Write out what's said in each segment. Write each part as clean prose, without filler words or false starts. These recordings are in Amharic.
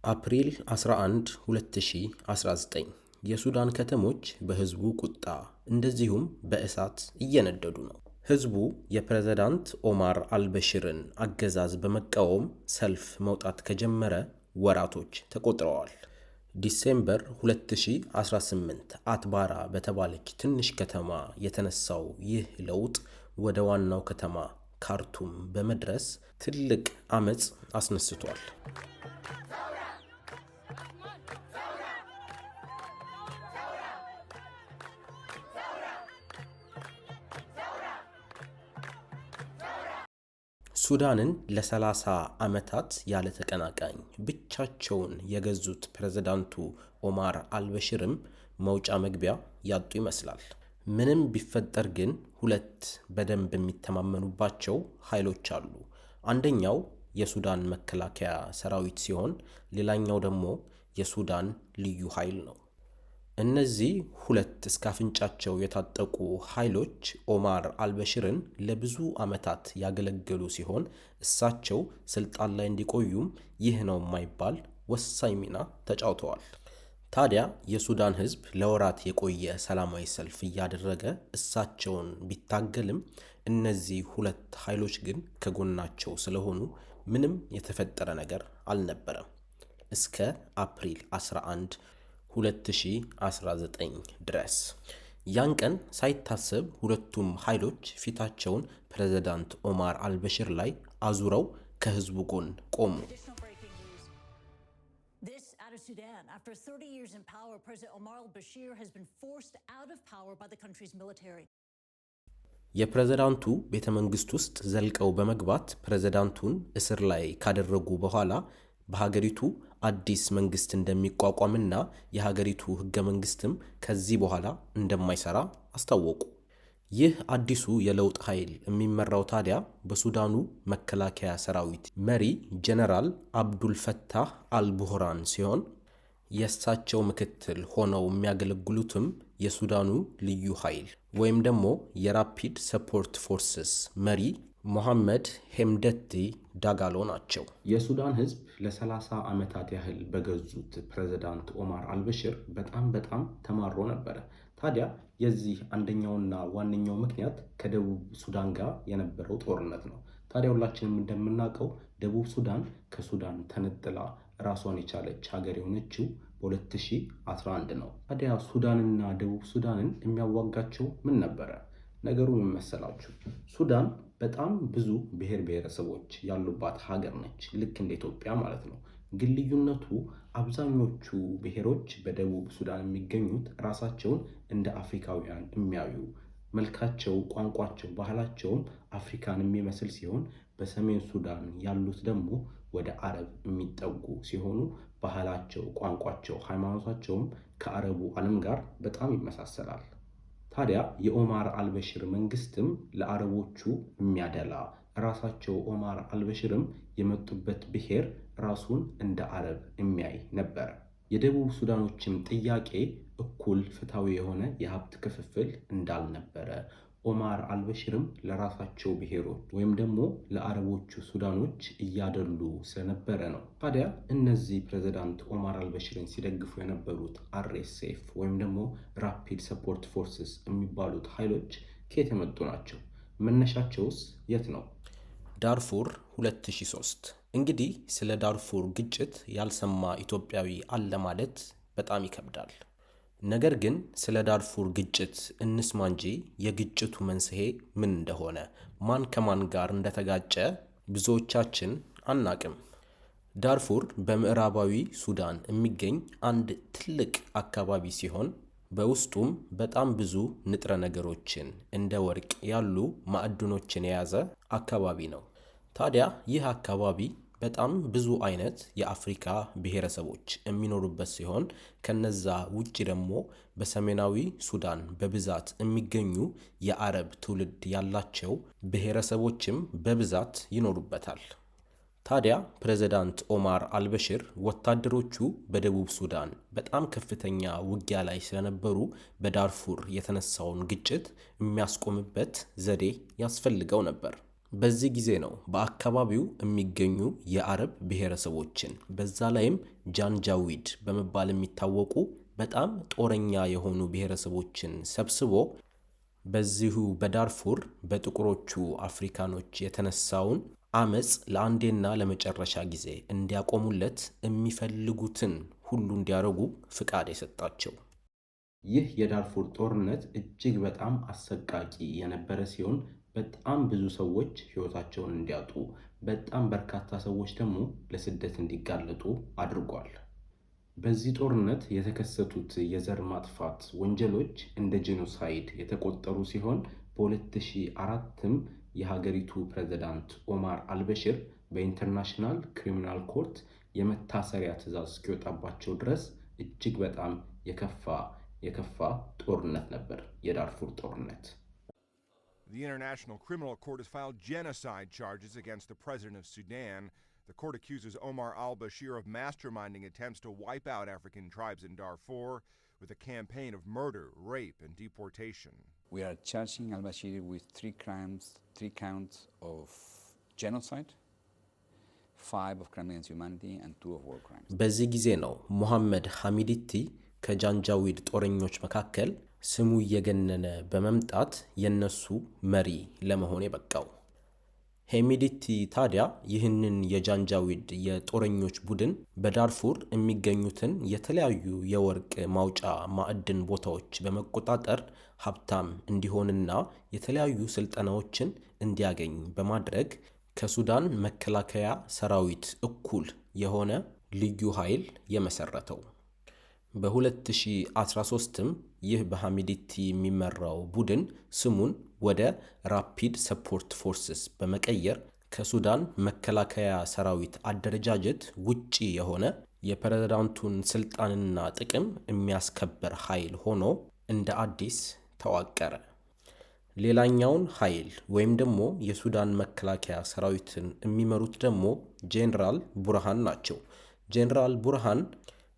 አፕሪል 11 2019 የሱዳን ከተሞች በህዝቡ ቁጣ እንደዚሁም በእሳት እየነደዱ ነው። ህዝቡ የፕሬዝዳንት ኦማር አልበሽርን አገዛዝ በመቃወም ሰልፍ መውጣት ከጀመረ ወራቶች ተቆጥረዋል። ዲሴምበር 2018 አትባራ በተባለች ትንሽ ከተማ የተነሳው ይህ ለውጥ ወደ ዋናው ከተማ ካርቱም በመድረስ ትልቅ አመጽ አስነስቷል። ሱዳንን ለ30 ዓመታት ያለ ተቀናቃኝ ብቻቸውን የገዙት ፕሬዝዳንቱ ኦማር አልበሽርም መውጫ መግቢያ ያጡ ይመስላል። ምንም ቢፈጠር ግን ሁለት በደንብ የሚተማመኑባቸው ኃይሎች አሉ። አንደኛው የሱዳን መከላከያ ሰራዊት ሲሆን ሌላኛው ደግሞ የሱዳን ልዩ ኃይል ነው። እነዚህ ሁለት እስከ አፍንጫቸው የታጠቁ ኃይሎች ኦማር አልበሽርን ለብዙ ዓመታት ያገለገሉ ሲሆን እሳቸው ስልጣን ላይ እንዲቆዩም ይህ ነው የማይባል ወሳኝ ሚና ተጫውተዋል። ታዲያ የሱዳን ሕዝብ ለወራት የቆየ ሰላማዊ ሰልፍ እያደረገ እሳቸውን ቢታገልም እነዚህ ሁለት ኃይሎች ግን ከጎናቸው ስለሆኑ ምንም የተፈጠረ ነገር አልነበረም እስከ አፕሪል 11 2019 ድረስ። ያን ቀን ሳይታሰብ ሁለቱም ኃይሎች ፊታቸውን ፕሬዝዳንት ኦማር አልበሽር ላይ አዙረው ከህዝቡ ጎን ቆሙ። Sudan. After 30 years in power, President Omar al-Bashir has been forced out of power by the country's military. የፕሬዝዳንቱ ቤተ መንግስት ውስጥ ዘልቀው በመግባት ፕሬዝዳንቱን እስር ላይ ካደረጉ በኋላ በሀገሪቱ አዲስ መንግስት እንደሚቋቋምና የሀገሪቱ ህገ መንግስትም ከዚህ በኋላ እንደማይሰራ አስታወቁ። ይህ አዲሱ የለውጥ ኃይል የሚመራው ታዲያ በሱዳኑ መከላከያ ሰራዊት መሪ ጀነራል አብዱልፈታህ አልቡርሃን ሲሆን የእሳቸው ምክትል ሆነው የሚያገለግሉትም የሱዳኑ ልዩ ኃይል ወይም ደግሞ የራፒድ ሰፖርት ፎርስስ መሪ ሞሐመድ ሄምደቲ ዳጋሎ ናቸው። የሱዳን ህዝብ ለ30 ዓመታት ያህል በገዙት ፕሬዝዳንት ኦማር አልበሽር በጣም ተማሮ ነበረ። ታዲያ የዚህ አንደኛውና ዋነኛው ምክንያት ከደቡብ ሱዳን ጋር የነበረው ጦርነት ነው። ታዲያ ሁላችንም እንደምናውቀው ደቡብ ሱዳን ከሱዳን ተነጥላ ራሷን የቻለች ሀገር የሆነችው በ2011 ነው። ታዲያ ሱዳንና ደቡብ ሱዳንን የሚያዋጋቸው ምን ነበረ? ነገሩ ምን መሰላችሁ? ሱዳን በጣም ብዙ ብሔር ብሔረሰቦች ያሉባት ሀገር ነች፣ ልክ እንደ ኢትዮጵያ ማለት ነው። ግን ልዩነቱ አብዛኞቹ ብሔሮች በደቡብ ሱዳን የሚገኙት ራሳቸውን እንደ አፍሪካውያን የሚያዩ መልካቸው፣ ቋንቋቸው፣ ባህላቸውም አፍሪካን የሚመስል ሲሆን በሰሜን ሱዳን ያሉት ደግሞ ወደ አረብ የሚጠጉ ሲሆኑ ባህላቸው፣ ቋንቋቸው፣ ሃይማኖታቸውም ከአረቡ ዓለም ጋር በጣም ይመሳሰላል። ታዲያ የኦማር አልበሽር መንግስትም ለአረቦቹ የሚያደላ ራሳቸው ኦማር አልበሽርም የመጡበት ብሔር ራሱን እንደ አረብ የሚያይ ነበር። የደቡብ ሱዳኖችም ጥያቄ እኩል ፍትሃዊ የሆነ የሀብት ክፍፍል እንዳልነበረ ኦማር አልበሽርም ለራሳቸው ብሔሮች ወይም ደግሞ ለአረቦቹ ሱዳኖች እያደሉ ስለነበረ ነው። ታዲያ እነዚህ ፕሬዝዳንት ኦማር አልበሽርን ሲደግፉ የነበሩት አርኤስኤፍ ወይም ደግሞ ራፒድ ሰፖርት ፎርስስ የሚባሉት ኃይሎች ከየት የመጡ ናቸው? መነሻቸውስ የት ነው? ዳርፉር 2003። እንግዲህ ስለ ዳርፉር ግጭት ያልሰማ ኢትዮጵያዊ አለ ማለት በጣም ይከብዳል። ነገር ግን ስለ ዳርፉር ግጭት እንስማ እንጂ የግጭቱ መንስኤ ምን እንደሆነ፣ ማን ከማን ጋር እንደተጋጨ ብዙዎቻችን አናቅም። ዳርፉር በምዕራባዊ ሱዳን የሚገኝ አንድ ትልቅ አካባቢ ሲሆን በውስጡም በጣም ብዙ ንጥረ ነገሮችን እንደ ወርቅ ያሉ ማዕድኖችን የያዘ አካባቢ ነው። ታዲያ ይህ አካባቢ በጣም ብዙ አይነት የአፍሪካ ብሔረሰቦች የሚኖሩበት ሲሆን ከነዛ ውጪ ደግሞ በሰሜናዊ ሱዳን በብዛት የሚገኙ የአረብ ትውልድ ያላቸው ብሔረሰቦችም በብዛት ይኖሩበታል። ታዲያ ፕሬዝዳንት ኦማር አልበሽር ወታደሮቹ በደቡብ ሱዳን በጣም ከፍተኛ ውጊያ ላይ ስለነበሩ በዳርፉር የተነሳውን ግጭት የሚያስቆምበት ዘዴ ያስፈልገው ነበር። በዚህ ጊዜ ነው በአካባቢው የሚገኙ የአረብ ብሔረሰቦችን በዛ ላይም ጃንጃዊድ በመባል የሚታወቁ በጣም ጦረኛ የሆኑ ብሔረሰቦችን ሰብስቦ በዚሁ በዳርፉር በጥቁሮቹ አፍሪካኖች የተነሳውን አመጽ ለአንዴና ለመጨረሻ ጊዜ እንዲያቆሙለት የሚፈልጉትን ሁሉ እንዲያደርጉ ፍቃድ የሰጣቸው። ይህ የዳርፉር ጦርነት እጅግ በጣም አሰቃቂ የነበረ ሲሆን በጣም ብዙ ሰዎች ሕይወታቸውን እንዲያጡ፣ በጣም በርካታ ሰዎች ደግሞ ለስደት እንዲጋለጡ አድርጓል። በዚህ ጦርነት የተከሰቱት የዘር ማጥፋት ወንጀሎች እንደ ጄኖሳይድ የተቆጠሩ ሲሆን በ2004ም የሀገሪቱ ፕሬዝዳንት ኦማር አልበሽር በኢንተርናሽናል ክሪሚናል ኮርት የመታሰሪያ ትዕዛዝ እስኪወጣባቸው ድረስ እጅግ በጣም የከፋ ጦርነት ነበር የዳርፉር ጦርነት። The International Criminal Court has filed genocide charges against the president of Sudan. The court accuses Omar al-Bashir of masterminding attempts to wipe out African tribes in Darfur with a campaign of murder, rape, and deportation. We are charging al-Bashir with 3 counts of genocide, 5 of crime against humanity, and 2 of war crimes. በዚህ ጊዜ ነው ሙሐመድ ሐሚዲቲ ከጃንጃዊድ ጦረኞች መካከል ስሙ እየገነነ በመምጣት የነሱ መሪ ለመሆን የበቃው። ሄሚዲቲ ታዲያ ይህንን የጃንጃዊድ የጦረኞች ቡድን በዳርፉር የሚገኙትን የተለያዩ የወርቅ ማውጫ ማዕድን ቦታዎች በመቆጣጠር ሀብታም እንዲሆንና የተለያዩ ስልጠናዎችን እንዲያገኝ በማድረግ ከሱዳን መከላከያ ሰራዊት እኩል የሆነ ልዩ ኃይል የመሰረተው። በ2013ም ይህ በሐሚዲቲ የሚመራው ቡድን ስሙን ወደ ራፒድ ሰፖርት ፎርስስ በመቀየር ከሱዳን መከላከያ ሰራዊት አደረጃጀት ውጪ የሆነ የፕሬዝዳንቱን ስልጣንና ጥቅም የሚያስከበር ኃይል ሆኖ እንደ አዲስ ተዋቀረ። ሌላኛውን ኃይል ወይም ደግሞ የሱዳን መከላከያ ሰራዊትን የሚመሩት ደግሞ ጄኔራል ቡርሃን ናቸው። ጄኔራል ቡርሃን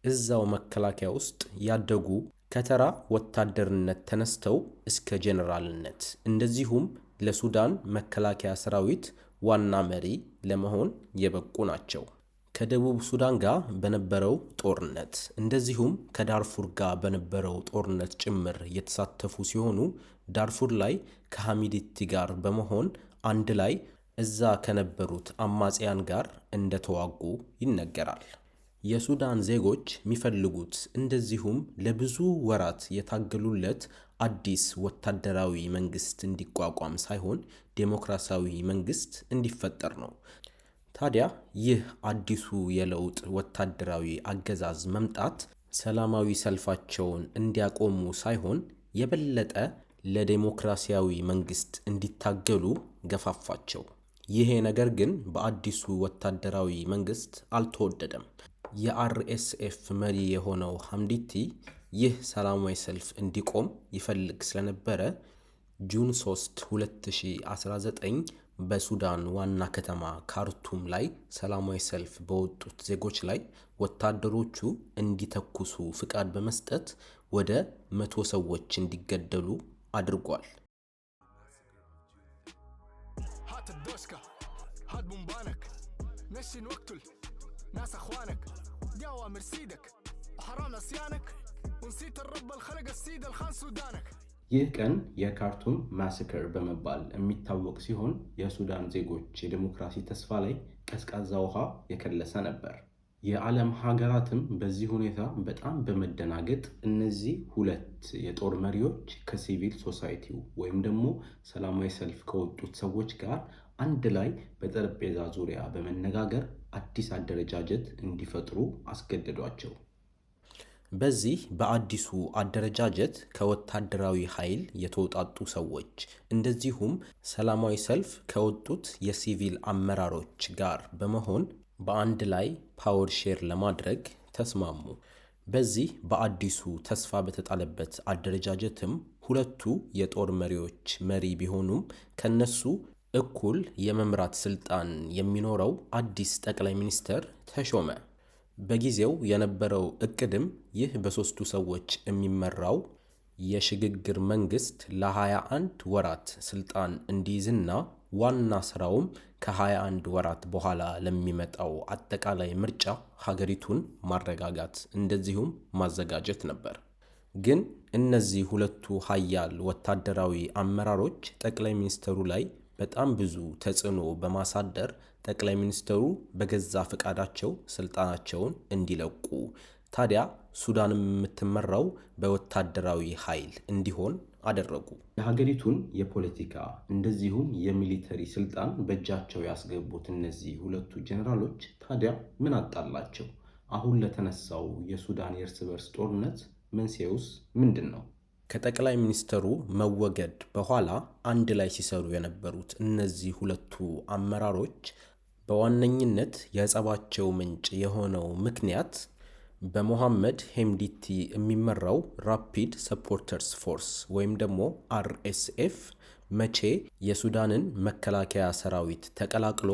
እዛው መከላከያ ውስጥ ያደጉ ከተራ ወታደርነት ተነስተው እስከ ጄኔራልነት እንደዚሁም ለሱዳን መከላከያ ሰራዊት ዋና መሪ ለመሆን የበቁ ናቸው። ከደቡብ ሱዳን ጋር በነበረው ጦርነት እንደዚሁም ከዳርፉር ጋር በነበረው ጦርነት ጭምር የተሳተፉ ሲሆኑ ዳርፉር ላይ ከሐሚዲቲ ጋር በመሆን አንድ ላይ እዛ ከነበሩት አማጽያን ጋር እንደተዋጉ ይነገራል። የሱዳን ዜጎች የሚፈልጉት እንደዚሁም ለብዙ ወራት የታገሉለት አዲስ ወታደራዊ መንግስት እንዲቋቋም ሳይሆን ዴሞክራሲያዊ መንግስት እንዲፈጠር ነው። ታዲያ ይህ አዲሱ የለውጥ ወታደራዊ አገዛዝ መምጣት ሰላማዊ ሰልፋቸውን እንዲያቆሙ ሳይሆን የበለጠ ለዴሞክራሲያዊ መንግስት እንዲታገሉ ገፋፋቸው። ይሄ ነገር ግን በአዲሱ ወታደራዊ መንግስት አልተወደደም። የአርኤስኤፍ መሪ የሆነው ሐሚዲቲ ይህ ሰላማዊ ሰልፍ እንዲቆም ይፈልግ ስለነበረ ጁን 3 2019 በሱዳን ዋና ከተማ ካርቱም ላይ ሰላማዊ ሰልፍ በወጡት ዜጎች ላይ ወታደሮቹ እንዲተኩሱ ፍቃድ በመስጠት ወደ 100 ሰዎች እንዲገደሉ አድርጓል። ناس اخوانك دي اوامر سيدك وحرام عصيانك ونسيت الرب الخلق السيد الخان سودانك። ይህ ቀን የካርቱም ማሰከር በመባል የሚታወቅ ሲሆን የሱዳን ዜጎች የዲሞክራሲ ተስፋ ላይ ቀዝቃዛ ውሃ የከለሰ ነበር። የዓለም ሀገራትም በዚህ ሁኔታ በጣም በመደናገጥ እነዚህ ሁለት የጦር መሪዎች ከሲቪል ሶሳይቲው ወይም ደግሞ ሰላማዊ ሰልፍ ከወጡት ሰዎች ጋር አንድ ላይ በጠረጴዛ ዙሪያ በመነጋገር አዲስ አደረጃጀት እንዲፈጥሩ አስገደዷቸው። በዚህ በአዲሱ አደረጃጀት ከወታደራዊ ኃይል የተውጣጡ ሰዎች እንደዚሁም ሰላማዊ ሰልፍ ከወጡት የሲቪል አመራሮች ጋር በመሆን በአንድ ላይ ፓወር ሼር ለማድረግ ተስማሙ። በዚህ በአዲሱ ተስፋ በተጣለበት አደረጃጀትም ሁለቱ የጦር መሪዎች መሪ ቢሆኑም ከነሱ እኩል የመምራት ስልጣን የሚኖረው አዲስ ጠቅላይ ሚኒስትር ተሾመ። በጊዜው የነበረው እቅድም ይህ በሶስቱ ሰዎች የሚመራው የሽግግር መንግስት ለ21 ወራት ስልጣን እንዲይዝና ዋና ስራውም ከ21 ወራት በኋላ ለሚመጣው አጠቃላይ ምርጫ ሀገሪቱን ማረጋጋት እንደዚሁም ማዘጋጀት ነበር። ግን እነዚህ ሁለቱ ኃያል ወታደራዊ አመራሮች ጠቅላይ ሚኒስትሩ ላይ በጣም ብዙ ተጽዕኖ በማሳደር ጠቅላይ ሚኒስትሩ በገዛ ፈቃዳቸው ስልጣናቸውን እንዲለቁ፣ ታዲያ ሱዳንም የምትመራው በወታደራዊ ኃይል እንዲሆን አደረጉ። የሀገሪቱን የፖለቲካ እንደዚሁም የሚሊተሪ ስልጣን በእጃቸው ያስገቡት እነዚህ ሁለቱ ጀነራሎች ታዲያ ምን አጣላቸው? አሁን ለተነሳው የሱዳን የእርስ በርስ ጦርነት መንስኤውስ ምንድን ነው? ከጠቅላይ ሚኒስትሩ መወገድ በኋላ አንድ ላይ ሲሰሩ የነበሩት እነዚህ ሁለቱ አመራሮች በዋነኝነት የጸባቸው ምንጭ የሆነው ምክንያት በሞሐመድ ሄምዲቲ የሚመራው ራፒድ ሰፖርተርስ ፎርስ ወይም ደግሞ RSF መቼ የሱዳንን መከላከያ ሰራዊት ተቀላቅሎ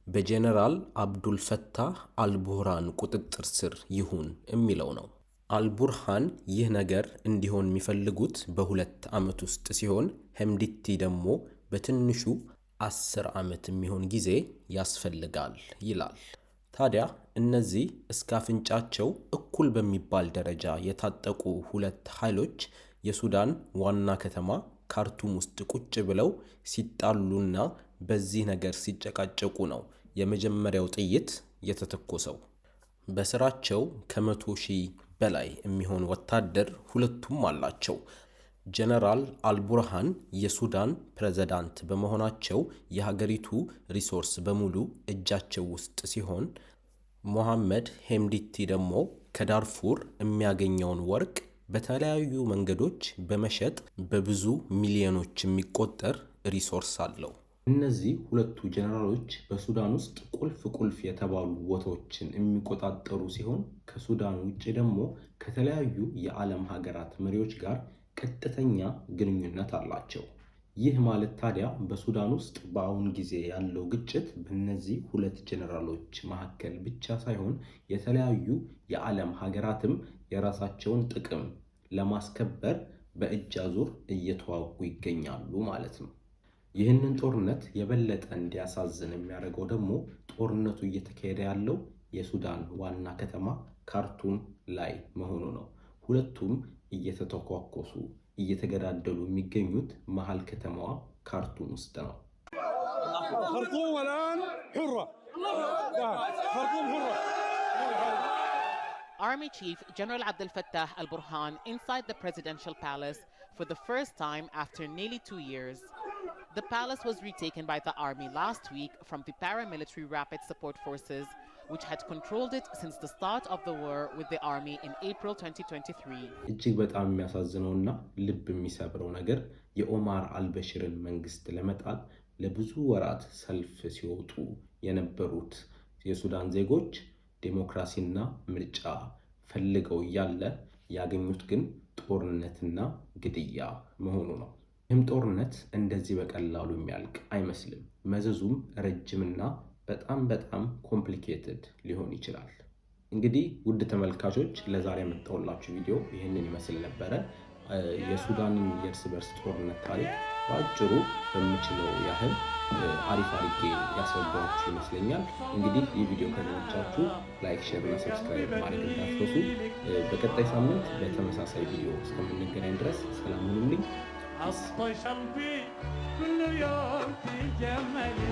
በጄኔራል አብዱል ፈታህ አልቡርሃን ቁጥጥር ስር ይሁን የሚለው ነው። አልቡርሃን ይህ ነገር እንዲሆን የሚፈልጉት በ2 ዓመት ውስጥ ሲሆን ሄምዲቲ ደግሞ በትንሹ 10 ዓመት የሚሆን ጊዜ ያስፈልጋል ይላል። ታዲያ እነዚህ እስከ አፍንጫቸው እኩል በሚባል ደረጃ የታጠቁ ሁለት ኃይሎች የሱዳን ዋና ከተማ ካርቱም ውስጥ ቁጭ ብለው ሲጣሉና በዚህ ነገር ሲጨቃጨቁ ነው የመጀመሪያው ጥይት የተተኮሰው። በስራቸው ከ100,000 በላይ የሚሆን ወታደር ሁለቱም አላቸው። ጀነራል አልቡርሃን የሱዳን ፕሬዝዳንት በመሆናቸው የሀገሪቱ ሪሶርስ በሙሉ እጃቸው ውስጥ ሲሆን ሞሐመድ ሄምዲቲ ደግሞ ከዳርፉር የሚያገኘውን ወርቅ በተለያዩ መንገዶች በመሸጥ በብዙ ሚሊዮኖች የሚቆጠር ሪሶርስ አለው። እነዚህ ሁለቱ ጀነራሎች በሱዳን ውስጥ ቁልፍ የተባሉ ቦታዎችን የሚቆጣጠሩ ሲሆን ከሱዳን ውጭ ደግሞ ከተለያዩ የዓለም ሀገራት መሪዎች ጋር ቀጥተኛ ግንኙነት አላቸው። ይህ ማለት ታዲያ በሱዳን ውስጥ በአሁን ጊዜ ያለው ግጭት በእነዚህ ሁለት ጀነራሎች መካከል ብቻ ሳይሆን የተለያዩ የዓለም ሀገራትም የራሳቸውን ጥቅም ለማስከበር በእጅ አዙር እየተዋጉ ይገኛሉ ማለት ነው። ይህንን ጦርነት የበለጠ እንዲያሳዝን የሚያደርገው ደግሞ ጦርነቱ እየተካሄደ ያለው የሱዳን ዋና ከተማ ካርቱም ላይ መሆኑ ነው። ሁለቱም እየተተኳኮሱ እየተገዳደሉ የሚገኙት መሃል ከተማዋ ካርቱም ውስጥ ነው። خرطوم الآن حرة. خرطوم حرة. Army Chief General Abdel Fattah al-Burhan inside the presidential palace for the first time after nearly 2 years. The palace was retaken by the army last week from the paramilitary Rapid Support Forces, which had controlled it since the start of the war with the army in April 2023. እጅግ በጣም የሚያሳዝነውና ልብ የሚሰብረው ነገር የኦማር አልበሽርን መንግስት ለመጣል ለብዙ ወራት ሰልፍ ሲወጡ የነበሩት የሱዳን ዜጎች ዴሞክራሲና ምርጫ ፈልገው እያለ ያገኙት ግን ጦርነትና ግድያ መሆኑ ነው። ይህም ጦርነት እንደዚህ በቀላሉ የሚያልቅ አይመስልም። መዘዙም ረጅምና በጣም ኮምፕሊኬትድ ሊሆን ይችላል። እንግዲህ ውድ ተመልካቾች ለዛሬ ያመጣሁላችሁ ቪዲዮ ይህንን ይመስል ነበረ። የሱዳንን የእርስ በርስ ጦርነት ታሪክ በአጭሩ በምችለው ያህል አሪፍ አድርጌ ያስረዳኋችሁ ይመስለኛል። እንግዲህ ይህ ቪዲዮ ከተመቻችሁ ላይክ፣ ሼር እና ሰብስክራይብ ማድረግ እንዳትረሱ። በቀጣይ ሳምንት በተመሳሳይ ቪዲዮ እስከምንገናኝ ድረስ ሰላም ሁኑልኝ። عطش قلبي كل يوم في جمالي